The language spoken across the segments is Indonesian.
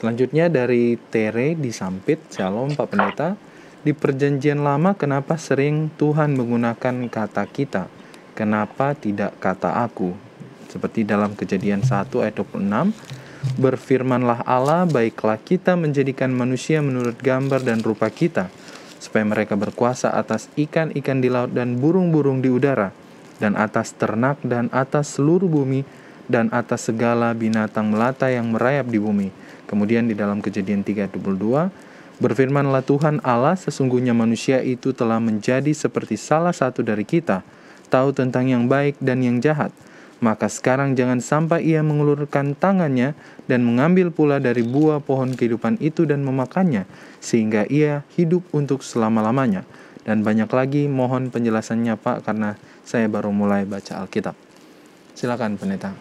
Selanjutnya dari Tere di Sampit, Shalom Pak Pendeta. Di perjanjian lama kenapa sering Tuhan menggunakan kata kita? Kenapa tidak kata aku? Seperti dalam Kejadian 1 ayat 26, berfirmanlah Allah, baiklah kita menjadikan manusia menurut gambar dan rupa kita, supaya mereka berkuasa atas ikan-ikan di laut dan burung-burung di udara, dan atas ternak dan atas seluruh bumi, dan atas segala binatang melata yang merayap di bumi. Kemudian di dalam Kejadian 3:22, berfirmanlah Tuhan Allah, sesungguhnya manusia itu telah menjadi seperti salah satu dari kita, tahu tentang yang baik dan yang jahat. Maka sekarang jangan sampai ia mengulurkan tangannya dan mengambil pula dari buah pohon kehidupan itu dan memakannya, sehingga ia hidup untuk selama-lamanya. Dan banyak lagi, mohon penjelasannya Pak, karena saya baru mulai baca Alkitab. Silakan Pendeta.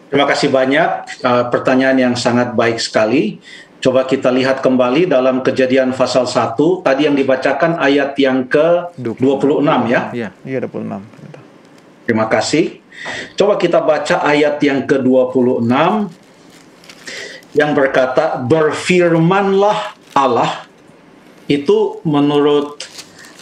Terima kasih banyak, pertanyaan yang sangat baik sekali. Coba kita lihat kembali dalam Kejadian pasal 1, tadi yang dibacakan ayat yang ke-26 ya? Iya, 26. Terima kasih. Coba kita baca ayat yang ke-26 yang berkata, berfirmanlah Allah. Itu menurut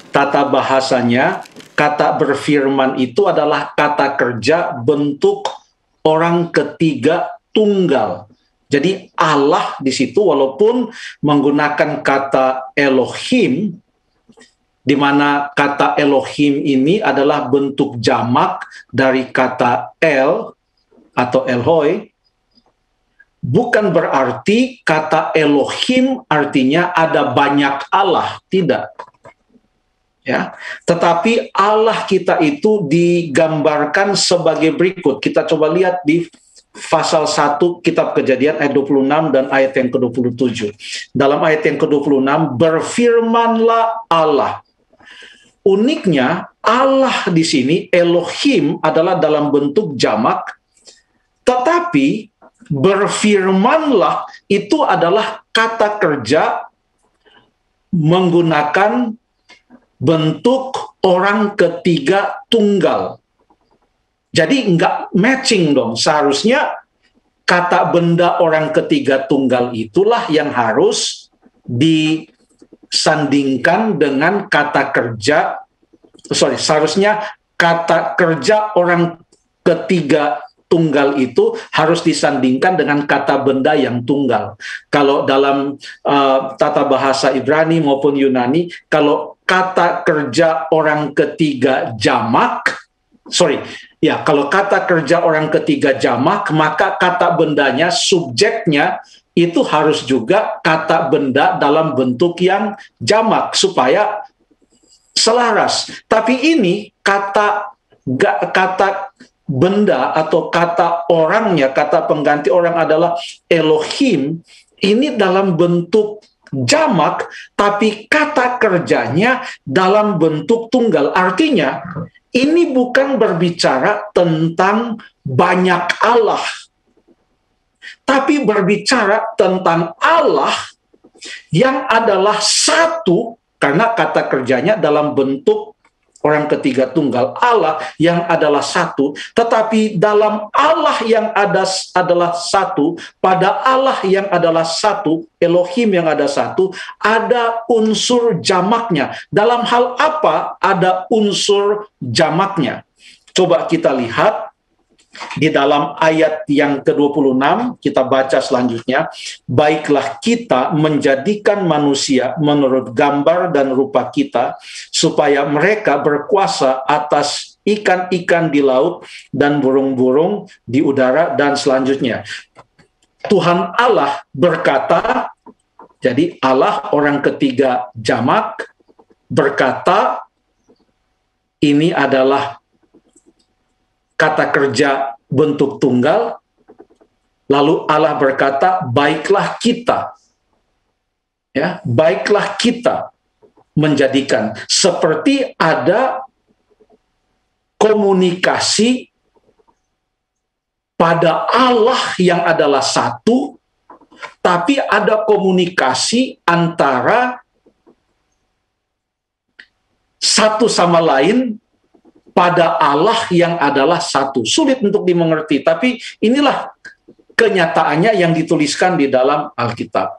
tata bahasanya, kata berfirman itu adalah kata kerja bentuk orang ketiga tunggal. Jadi Allah di situ walaupun menggunakan kata Elohim, di mana kata Elohim ini adalah bentuk jamak dari kata El atau Elhoi, bukan berarti kata Elohim artinya ada banyak Allah, tidak. Ya, tetapi Allah kita itu digambarkan sebagai berikut. Kita coba lihat di pasal 1 kitab Kejadian ayat 26 dan ayat yang ke-27. Dalam ayat yang ke-26, berfirmanlah Allah. Uniknya, Allah di sini, Elohim, adalah dalam bentuk jamak, tetapi berfirmanlah itu adalah kata kerja menggunakan bentuk orang ketiga tunggal. Jadi nggak matching dong, seharusnya kata benda orang ketiga tunggal itulah yang harus disandingkan dengan kata kerja, seharusnya kata kerja orang ketiga tunggal itu harus disandingkan dengan kata benda yang tunggal. Kalau dalam tata bahasa Ibrani maupun Yunani, kalau kata kerja orang ketiga jamak, kalau kata kerja orang ketiga jamak, maka kata bendanya, subjeknya, itu harus juga kata benda dalam bentuk yang jamak, supaya selaras. Tapi ini kata benda atau kata orangnya, kata pengganti orang adalah Elohim, ini dalam bentuk jamak, tapi kata kerjanya dalam bentuk tunggal. Artinya, ini bukan berbicara tentang banyak Allah, tapi berbicara tentang Allah yang adalah satu, karena kata kerjanya dalam bentuk orang ketiga tunggal, Allah yang adalah satu, tetapi dalam Allah yang adalah satu, pada Allah yang adalah satu, Elohim yang ada satu, ada unsur jamaknya. Dalam hal apa ada unsur jamaknya? Coba kita lihat di dalam ayat yang ke-26, kita baca selanjutnya. Baiklah kita menjadikan manusia menurut gambar dan rupa kita, supaya mereka berkuasa atas ikan-ikan di laut dan burung-burung di udara, dan selanjutnya. Tuhan Allah berkata, jadi Allah orang ketiga jamak berkata, ini adalah kata kerja bentuk tunggal, lalu Allah berkata, baiklah kita, ya, baiklah kita menjadikan, seperti ada komunikasi pada Allah yang adalah satu, tapi ada komunikasi antara satu sama lain pada Allah yang adalah satu. Sulit untuk dimengerti, tapi inilah kenyataannya yang dituliskan di dalam Alkitab.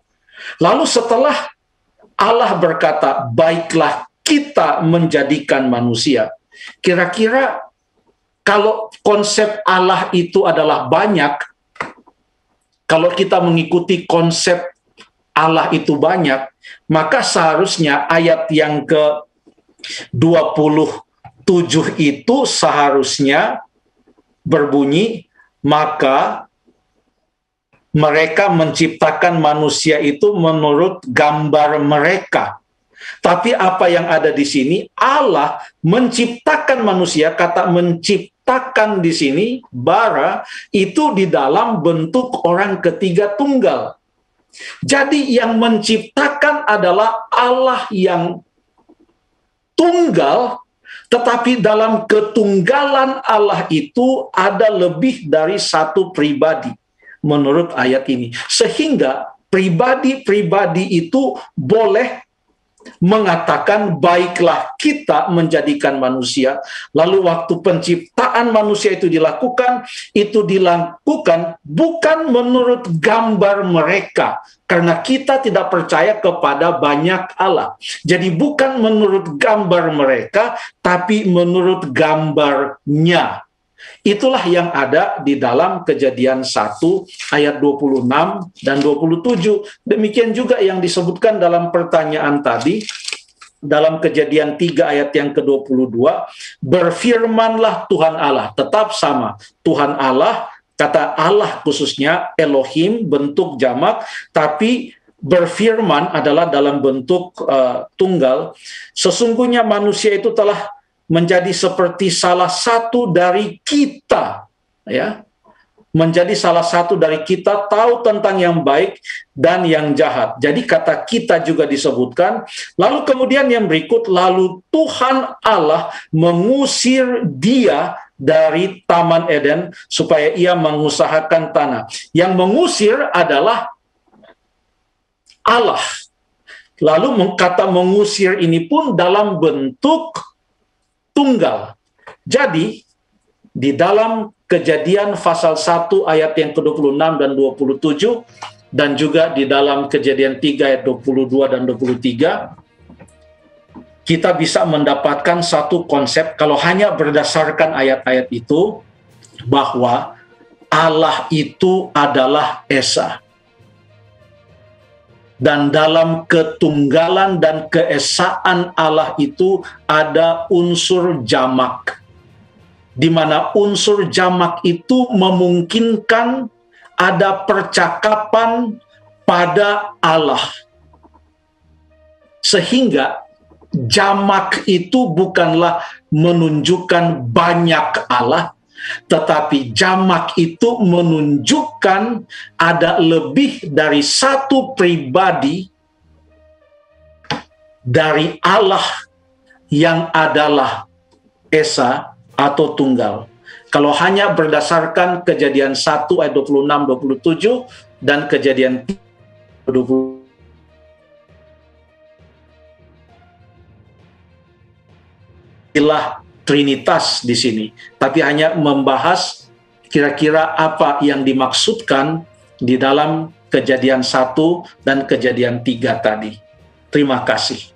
Lalu setelah Allah berkata, baiklah kita menjadikan manusia. Kira-kira kalau konsep Allah itu adalah banyak, kalau kita mengikuti konsep Allah itu banyak, maka seharusnya ayat yang ke-27 itu seharusnya berbunyi, maka mereka menciptakan manusia itu menurut gambar mereka. Tapi apa yang ada di sini, Allah menciptakan manusia, kata menciptakan di sini, bara, itu di dalam bentuk orang ketiga tunggal. Jadi yang menciptakan adalah Allah yang tunggal, tetapi dalam ketunggalan Allah itu ada lebih dari satu pribadi, menurut ayat ini. Sehingga pribadi-pribadi itu boleh mengatakan, baiklah kita menjadikan manusia. Lalu waktu penciptaan manusia itu dilakukan bukan menurut gambar mereka, karena kita tidak percaya kepada banyak Allah. Jadi bukan menurut gambar mereka, tapi menurut gambarnya. Itulah yang ada di dalam Kejadian 1 ayat 26 dan 27. Demikian juga yang disebutkan dalam pertanyaan tadi, dalam Kejadian 3 ayat yang ke-22, berfirmanlah Tuhan Allah, tetap sama. Tuhan Allah, kata Allah khususnya, Elohim, bentuk jamak, tapi berfirman adalah dalam bentuk tunggal. Sesungguhnya manusia itu telah menjadi seperti salah satu dari kita, ya, menjadi salah satu dari kita, tahu tentang yang baik dan yang jahat. Jadi kata kita juga disebutkan. Lalu kemudian yang berikut, lalu Tuhan Allah mengusir dia dari Taman Eden supaya ia mengusahakan tanah. Yang mengusir adalah Allah. Lalu kata mengusir ini pun dalam bentuk tunggal. Jadi di dalam Kejadian pasal 1 ayat yang ke-26 dan 27, dan juga di dalam Kejadian 3 ayat 22 dan 23, kita bisa mendapatkan satu konsep, kalau hanya berdasarkan ayat-ayat itu, bahwa Allah itu adalah Esa. Dan dalam ketunggalan dan keesaan Allah itu ada unsur jamak, di mana unsur jamak itu memungkinkan ada percakapan pada Allah. Sehingga jamak itu bukanlah menunjukkan banyak Allah, tetapi jamak itu menunjukkan ada lebih dari satu pribadi dari Allah yang adalah Esa atau tunggal. Kalau hanya berdasarkan Kejadian 1 ayat 26-27 dan Kejadian 20, ilah Trinitas di sini, tapi hanya membahas kira-kira apa yang dimaksudkan di dalam Kejadian 1 dan Kejadian 3 tadi. Terima kasih.